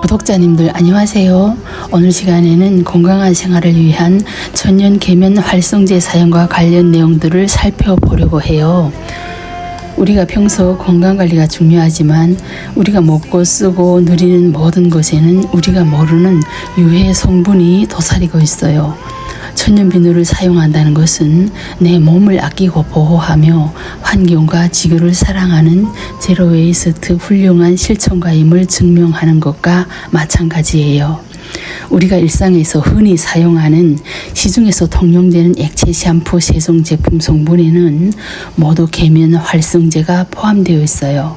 구독자님들 안녕하세요. 오늘 시간에는 건강한 생활을 위한 천연 계면 활성제 사용과 관련 내용들을 살펴보려고 해요. 우리가 평소 건강관리가 중요하지만 우리가 먹고 쓰고 누리는 모든 것에는 우리가 모르는 유해 성분이 도사리고 있어요. 천연비누를 사용한다는 것은 내 몸을 아끼고 보호하며 환경과 지구를 사랑하는 제로웨이스트 훌륭한 실천가임을 증명하는 것과 마찬가지예요. 우리가 일상에서 흔히 사용하는 시중에서 통용되는 액체 샴푸 세정 제품 성분에는 모두 계면 활성제가 포함되어 있어요.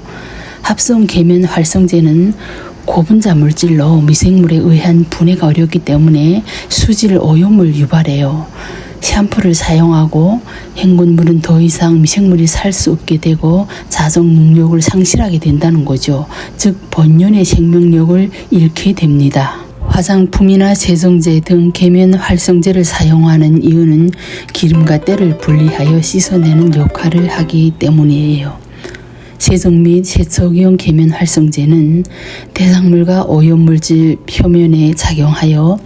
합성 계면 활성제는 고분자 물질로 미생물에 의한 분해가 어렵기 때문에 수질 오염을 유발해요. 샴푸를 사용하고 헹군물은 더 이상 미생물이 살 수 없게 되고 자정 능력을 상실하게 된다는 거죠. 즉 본연의 생명력을 잃게 됩니다. 화장품이나 세정제 등 계면 활성제를 사용하는 이유는 기름과 때를 분리하여 씻어내는 역할을 하기 때문이에요. 세정 및 세척용 계면 활성제는 대상물과 오염물질 표면에 작용하여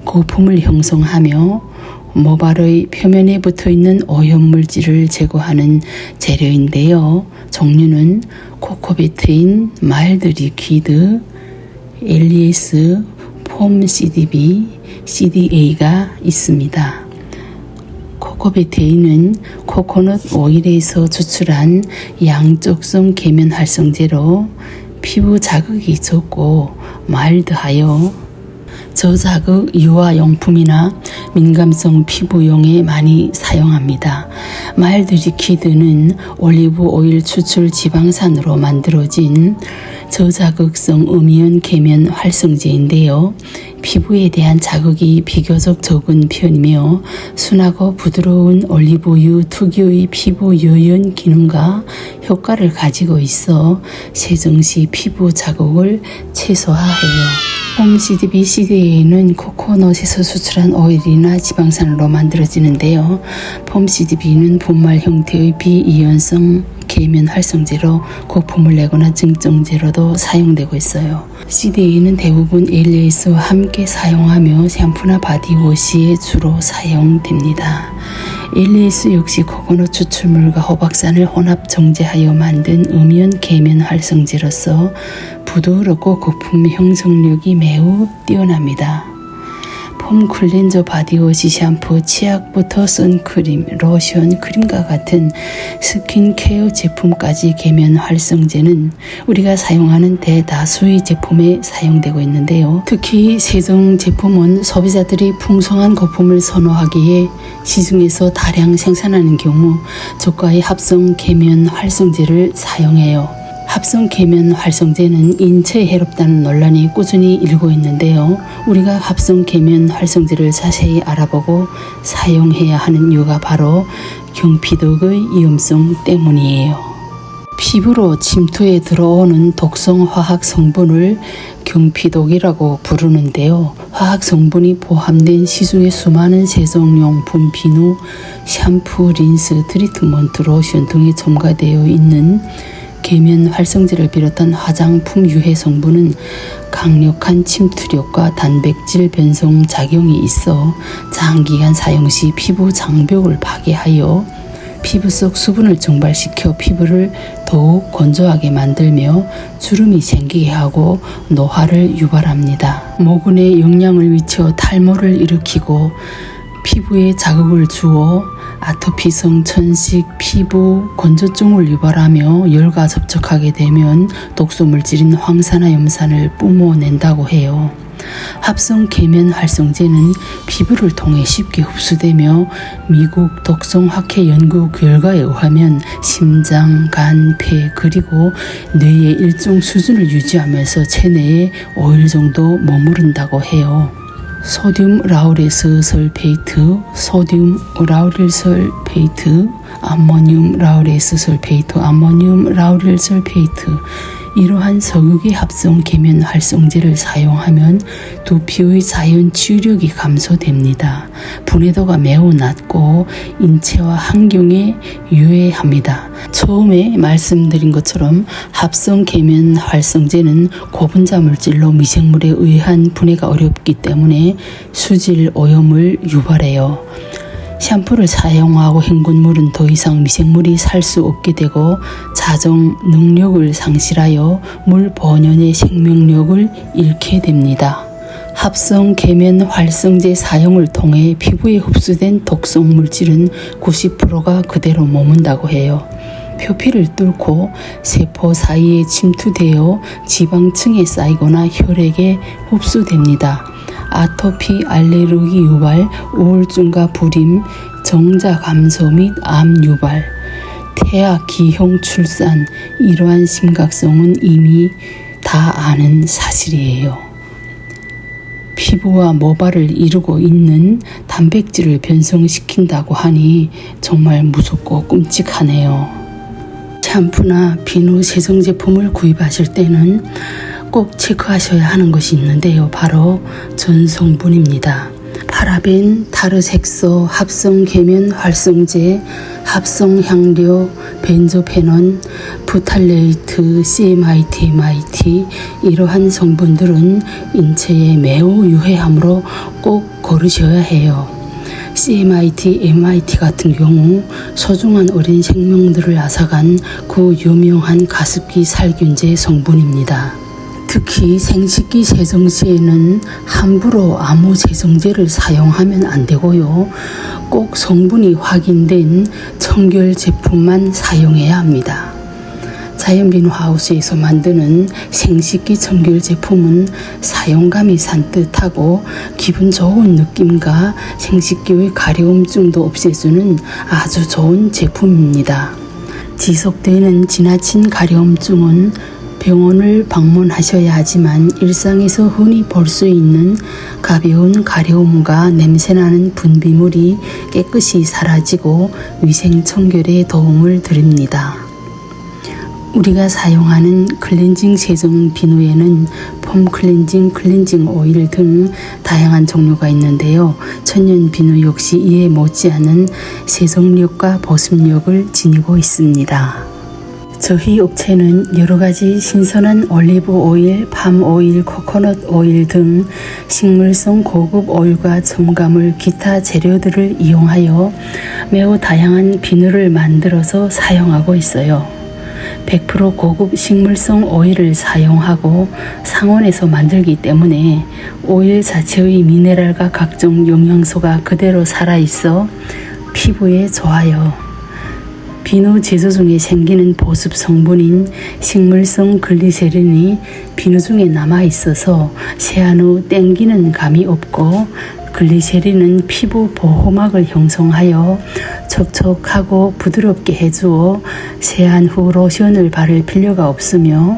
거품을 형성하며 모발의 표면에 붙어있는 오염물질을 제거하는 재료인데요. 종류는 코코베트인, 마일드 리퀴드, 엘리에스, 폼 CDB, CDA가 있습니다. 코코베테인은 코코넛 오일에서 추출한 양적성 계면 활성제로 피부 자극이 적고 마일드하여 저자극 유아용품이나 민감성 피부용에 많이 사용합니다. 마일드 리퀴드는 올리브 오일 추출 지방산으로 만들어진 저자극성 음이온 계면 활성제인데요. 피부에 대한 자극이 비교적 적은 편이며 순하고 부드러운 올리브유 특유의 피부 유연 기능과 효과를 가지고 있어 세정 시 피부 자극을 최소화해요. 폼 CDB, CDA는 코코넛에서 수출한 오일이나 지방산으로 만들어지는데요. 폼 CDB는 분말 형태의 비이온성 계면 활성제로 거품을 내거나 증정제로도 사용되고 있어요. CDA는 대부분 엘리에스와 함께 사용하며 샴푸나 바디워시에 주로 사용됩니다. 엘리에스 역시 코코넛 추출물과 호박산을 혼합 정제하여 만든 음이온 계면 활성제로서 부드럽고 거품 형성력이 매우 뛰어납니다. 폼 클렌저 바디워시 샴푸, 치약부터 선크림, 로션, 크림과 같은 스킨케어 제품까지 계면 활성제는 우리가 사용하는 대다수의 제품에 사용되고 있는데요. 특히 세정 제품은 소비자들이 풍성한 거품을 선호하기에 시중에서 다량 생산하는 경우 저가의 합성 계면 활성제를 사용해요. 합성 계면 활성제는 인체에 해롭다는 논란이 꾸준히 일고 있는데요. 우리가 합성 계면 활성제를 자세히 알아보고 사용해야 하는 이유가 바로 경피독의 위험성 때문이에요. 피부로 침투해 들어오는 독성 화학 성분을 경피독이라고 부르는데요. 화학 성분이 포함된 시중의 수많은 세정용품, 비누, 샴푸, 린스, 트리트먼트, 로션 등에 첨가되어 있는 계면 활성제를 비롯한 화장품 유해 성분은 강력한 침투력과 단백질 변성 작용이 있어 장기간 사용 시 피부 장벽을 파괴하여 피부 속 수분을 증발시켜 피부를 더욱 건조하게 만들며 주름이 생기게 하고 노화를 유발합니다. 모근에 영양을 미쳐 탈모를 일으키고 피부에 자극을 주어 아토피성 천식, 피부 건조증을 유발하며 열과 접촉하게 되면 독소물질인 황산화 염산을 뿜어낸다고 해요. 합성 계면 활성제는 피부를 통해 쉽게 흡수되며 미국 독성학회 연구 결과에 의하면 심장, 간, 폐 그리고 뇌의 일정 수준을 유지하면서 체내에 5일 정도 머무른다고 해요. 소듐 라우레스 설페이트, 소듐 라우릴 설페이트, 암모늄 라우레스 설페이트, 암모늄 라우릴 설페이트 이러한 서극의 합성 계면 활성제를 사용하면 두피의 자연 치유력이 감소됩니다. 분해도가 매우 낮고 인체와 환경에 유해합니다. 처음에 말씀드린 것처럼 합성 계면 활성제는 고분자 물질로 미생물에 의한 분해가 어렵기 때문에 수질 오염을 유발해요. 샴푸를 사용하고 헹군 물은 더 이상 미생물이 살 수 없게 되고 자정 능력을 상실하여 물 본연의 생명력을 잃게 됩니다. 합성 계면 활성제 사용을 통해 피부에 흡수된 독성 물질은 90%가 그대로 머문다고 해요. 표피를 뚫고 세포 사이에 침투되어 지방층에 쌓이거나 혈액에 흡수됩니다. 아토피, 알레르기 유발, 우울증과 불임, 정자 감소 및 암 유발, 태아, 기형 출산, 이러한 심각성은 이미 다 아는 사실이에요. 피부와 모발을 이루고 있는 단백질을 변성시킨다고 하니 정말 무섭고 끔찍하네요. 샴푸나 비누 세정 제품을 구입하실 때는 꼭 체크하셔야 하는 것이 있는데요. 바로 전성분입니다. 파라벤, 타르색소, 합성 계면 활성제, 합성 향료, 벤조페논, 부탈레이트, CMIT, MIT 이러한 성분들은 인체에 매우 유해하므로 꼭 고르셔야 해요. CMIT, MIT 같은 경우 소중한 어린 생명들을 앗아간 그 유명한 가습기 살균제 성분입니다. 특히 생식기 세정 시에는 함부로 아무 세정제를 사용하면 안 되고요. 꼭 성분이 확인된 청결 제품만 사용해야 합니다. 자연비누 하우스에서 만드는 생식기 청결 제품은 사용감이 산뜻하고 기분 좋은 느낌과 생식기의 가려움증도 없애주는 아주 좋은 제품입니다. 지속되는 지나친 가려움증은 병원을 방문하셔야 하지만 일상에서 흔히 볼 수 있는 가벼운 가려움과 냄새나는 분비물이 깨끗이 사라지고 위생 청결에 도움을 드립니다. 우리가 사용하는 클렌징 세정 비누에는 폼 클렌징 오일 등 다양한 종류가 있는데요. 천연 비누 역시 이에 못지않은 세정력과 보습력을 지니고 있습니다. 저희 업체는 여러가지 신선한 올리브 오일, 팜 오일, 코코넛 오일 등 식물성 고급 오일과 첨가물, 기타 재료들을 이용하여 매우 다양한 비누를 만들어서 사용하고 있어요. 100% 고급 식물성 오일을 사용하고 상온에서 만들기 때문에 오일 자체의 미네랄과 각종 영양소가 그대로 살아있어 피부에 좋아요. 비누 제조 중에 생기는 보습 성분인 식물성 글리세린이 비누 중에 남아있어서 세안 후 땡기는 감이 없고, 글리세린은 피부 보호막을 형성하여 촉촉하고 부드럽게 해주어 세안 후 로션을 바를 필요가 없으며,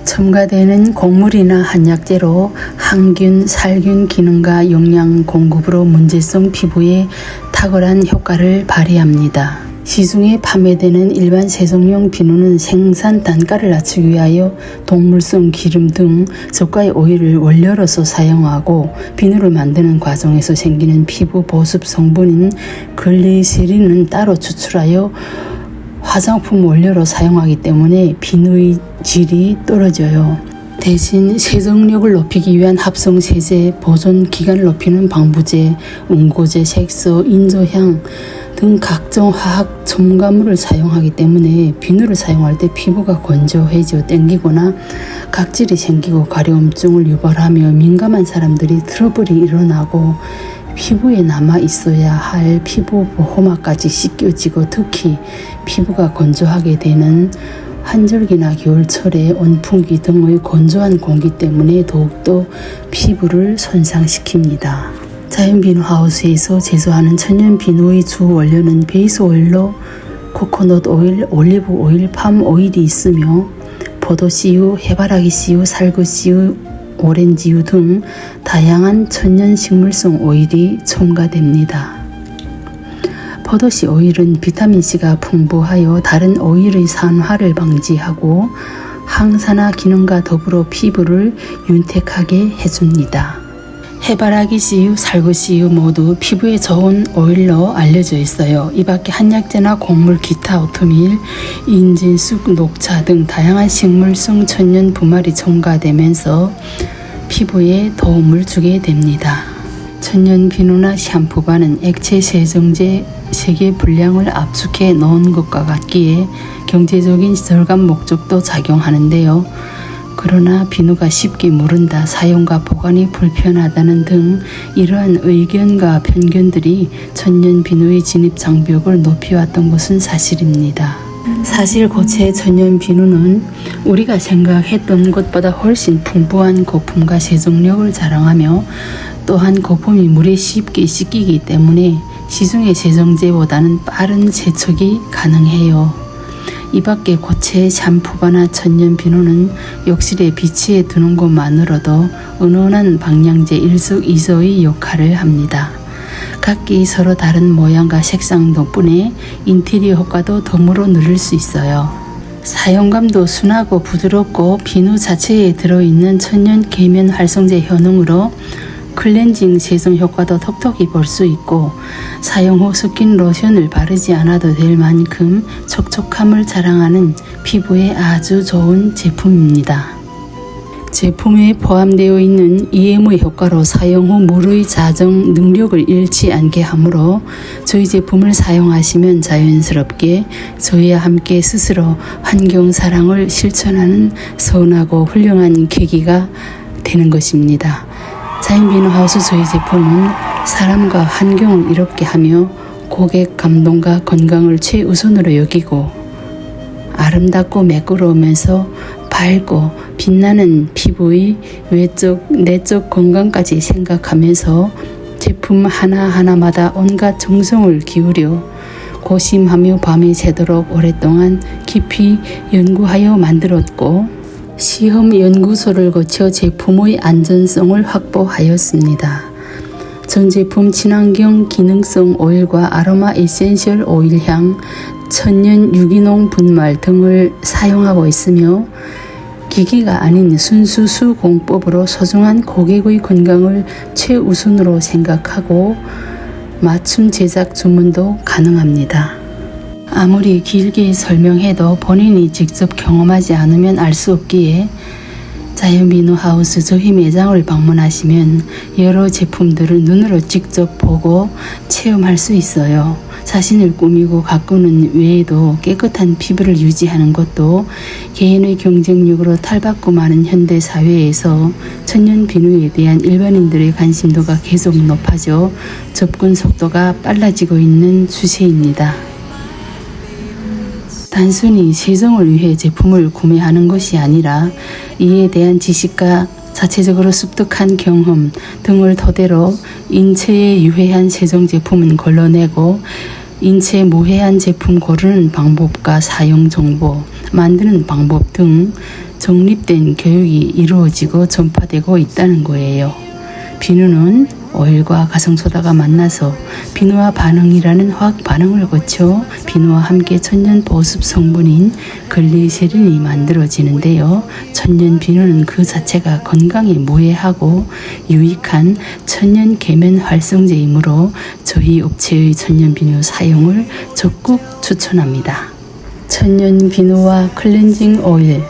첨가되는 곡물이나 한약재로 항균, 살균 기능과 영양 공급으로 문제성 피부에 탁월한 효과를 발휘합니다. 시중에 판매되는 일반 세정용 비누는 생산 단가를 낮추기 위하여 동물성 기름 등 저가의 오일을 원료로서 사용하고, 비누를 만드는 과정에서 생기는 피부 보습 성분인 글리세린은 따로 추출하여 화장품 원료로 사용하기 때문에 비누의 질이 떨어져요. 대신 세정력을 높이기 위한 합성 세제, 보존 기간을 높이는 방부제, 응고제, 색소, 인조향 등 각종 화학 첨가물을 사용하기 때문에 비누를 사용할 때 피부가 건조해져 땡기거나 각질이 생기고 가려움증을 유발하며 민감한 사람들이 트러블이 일어나고 피부에 남아 있어야 할 피부 보호막까지 씻겨지고, 특히 피부가 건조하게 되는 환절기나 겨울철에 온풍기 등의 건조한 공기 때문에 더욱더 피부를 손상시킵니다. 자연비누 하우스에서 제조하는 천연 비누의 주 원료는 베이스 오일로 코코넛 오일, 올리브 오일, 팜 오일이 있으며 포도씨유, 해바라기씨유, 살구씨유, 오렌지유 등 다양한 천연 식물성 오일이 첨가됩니다. 포도씨 오일은 비타민C가 풍부하여 다른 오일의 산화를 방지하고 항산화 기능과 더불어 피부를 윤택하게 해줍니다. 해바라기 씨유, 살구 씨유 모두 피부에 좋은 오일로 알려져 있어요. 이 밖에 한약재나 곡물, 기타, 오트밀, 인진, 쑥, 녹차 등 다양한 식물성 천연 분말이 첨가되면서 피부에 도움을 주게 됩니다. 천연 비누나 샴푸바는 액체 세정제 세개 분량을 압축해 넣은 것과 같기에 경제적인 절감 목적도 작용하는데요. 그러나 비누가 쉽게 무른다, 사용과 보관이 불편하다는 등 이러한 의견과 편견들이 천연 비누의 진입 장벽을 높여왔던 것은 사실입니다. 사실 고체 천연 비누는 우리가 생각했던 것보다 훨씬 풍부한 거품과 세정력을 자랑하며 또한 거품이 물에 쉽게 씻기기 때문에 시중의 세정제보다는 빠른 세척이 가능해요. 이 밖에 고체 샴푸바나 천연 비누는 욕실에 비치해 두는 것만으로도 은은한 방향제 일석이조의 역할을 합니다. 각기 서로 다른 모양과 색상 덕분에 인테리어 효과도 덤으로 누릴 수 있어요. 사용감도 순하고 부드럽고 비누 자체에 들어있는 천연 계면 활성제 효능으로 클렌징 세정 효과도 톡톡히 볼 수 있고 사용 후 스킨 로션을 바르지 않아도 될 만큼 촉촉함을 자랑하는 피부에 아주 좋은 제품입니다. 제품에 포함되어 있는 EM의 효과로 사용 후 물의 자정 능력을 잃지 않게 하므로 저희 제품을 사용하시면 자연스럽게 저희와 함께 스스로 환경 사랑을 실천하는 선하고 훌륭한 계기가 되는 것입니다. 자연비누하우스 저희 제품은 사람과 환경을 이롭게 하며 고객 감동과 건강을 최우선으로 여기고 아름답고 매끄러우면서 밝고 빛나는 피부의 외적, 내적 건강까지 생각하면서 제품 하나하나마다 온갖 정성을 기울여 고심하며 밤이 새도록 오랫동안 깊이 연구하여 만들었고 시험 연구소를 거쳐 제품의 안전성을 확보하였습니다. 전 제품 친환경 기능성 오일과 아로마 에센셜 오일향, 천연 유기농 분말 등을 사용하고 있으며 기기가 아닌 순수 수공법으로 소중한 고객의 건강을 최우선으로 생각하고 맞춤 제작 주문도 가능합니다. 아무리 길게 설명해도 본인이 직접 경험하지 않으면 알 수 없기에 자연비누하우스 저희 매장을 방문하시면 여러 제품들을 눈으로 직접 보고 체험할 수 있어요. 자신을 꾸미고 가꾸는 외에도 깨끗한 피부를 유지하는 것도 개인의 경쟁력으로 탈바꿈 많은 현대 사회에서 천연 비누에 대한 일반인들의 관심도가 계속 높아져 접근 속도가 빨라지고 있는 추세입니다. 단순히 세정을 위해 제품을 구매하는 것이 아니라 이에 대한 지식과 자체적으로 습득한 경험 등을 토대로 인체에 유해한 세정 제품은 걸러내고 인체에 무해한 제품 고르는 방법과 사용 정보, 만드는 방법 등 정립된 교육이 이루어지고 전파되고 있다는 거예요. 비누는 오일과 가성소다가 만나서 비누와 반응이라는 화학 반응을 거쳐 비누와 함께 천연 보습 성분인 글리세린이 만들어지는데요. 천연 비누는 그 자체가 건강에 무해하고 유익한 천연 계면 활성제이므로 저희 업체의 천연 비누 사용을 적극 추천합니다. 천연 비누와 클렌징 오일,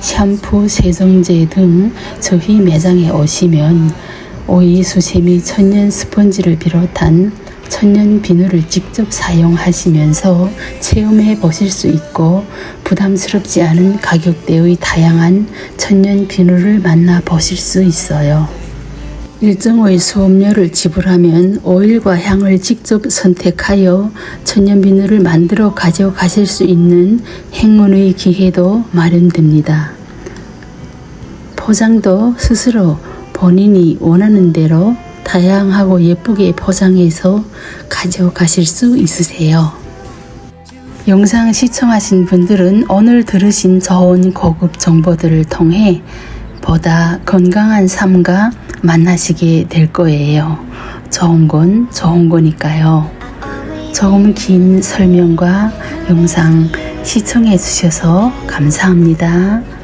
샴푸, 세정제 등 저희 매장에 오시면 오이, 수세미, 천연 스펀지를 비롯한 천연 비누를 직접 사용하시면서 체험해 보실 수 있고 부담스럽지 않은 가격대의 다양한 천연 비누를 만나 보실 수 있어요. 일정의 수업료를 지불하면 오일과 향을 직접 선택하여 천연 비누를 만들어 가져가실 수 있는 행운의 기회도 마련됩니다. 포장도 스스로 본인이 원하는 대로 다양하고 예쁘게 포장해서 가져가실 수 있으세요. 영상 시청하신 분들은 오늘 들으신 좋은 고급 정보들을 통해 보다 건강한 삶과 만나시게 될 거예요. 좋은 건 좋은 거니까요. 조금 긴 설명과 영상 시청해 주셔서 감사합니다.